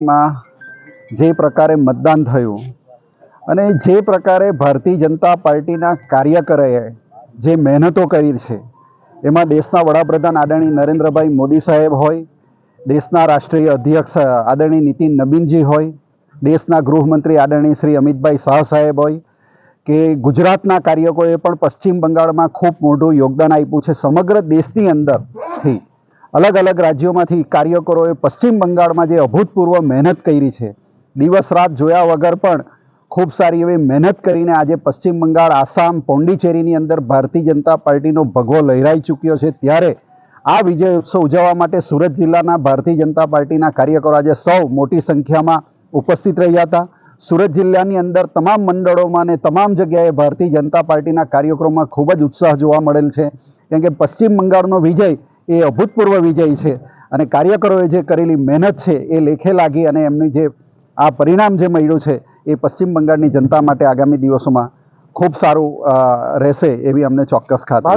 માં જે પ્રકારે મતદાન થયું અને જે પ્રકારે ભારતીય જનતા પાર્ટીના કાર્યકરોએ જે મહેનતો કરી છે, એમાં દેશના વડાપ્રધાન આદરણીય નરેન્દ્રભાઈ મોદી સાહેબ હોય, દેશના રાષ્ટ્રીય અધ્યક્ષ આદરણીય નીતિન નબીનજી હોય, દેશના ગૃહમંત્રી આદરણીય શ્રી અમિતભાઈ શાહ સાહેબ હોય કે ગુજરાતના કાર્યકરોએ પણ પશ્ચિમ બંગાળમાં ખૂબ મોટું યોગદાન આપ્યું છે. સમગ્ર દેશની અંદરથી અલગ અલગ રાજ્યોમાંથી કાર્યકરોએ પશ્ચિમ બંગાળમાં જે અભૂતપૂર્વ મહેનત કરી છે, દિવસ રાત જોયા વગર પણ ખૂબ સારી એવી મહેનત કરીને આજે પશ્ચિમ બંગાળ, આસામ, પોંડિચેરીની અંદર ભારતીય જનતા પાર્ટીનો ભગવો લહેરાઈ ચૂક્યો છે. ત્યારે આ વિજય ઉત્સવ ઉજવવા માટે સુરત જિલ્લાના ભારતીય જનતા પાર્ટીના કાર્યકરો આજે સૌ મોટી સંખ્યામાં ઉપસ્થિત રહ્યા હતા. સુરત જિલ્લાની અંદર તમામ મંડળોમાં અને તમામ જગ્યાએ ભારતીય જનતા પાર્ટીના કાર્યક્રમોમાં ખૂબ જ ઉત્સાહ જોવા મળેલ છે, કેમ કે પશ્ચિમ બંગાળનો વિજય એ અભૂતપૂર્વ વિજય છે અને કાર્યકરોએ જે કરેલી મહેનત છે એ લેખે લાગી અને એમની જે આ પરિણામ જે મળ્યું છે એ પશ્ચિમ બંગાળની જનતા માટે આગામી દિવસોમાં ખૂબ સારું રહેશે એવી અમને ચોક્કસ ખાતરી.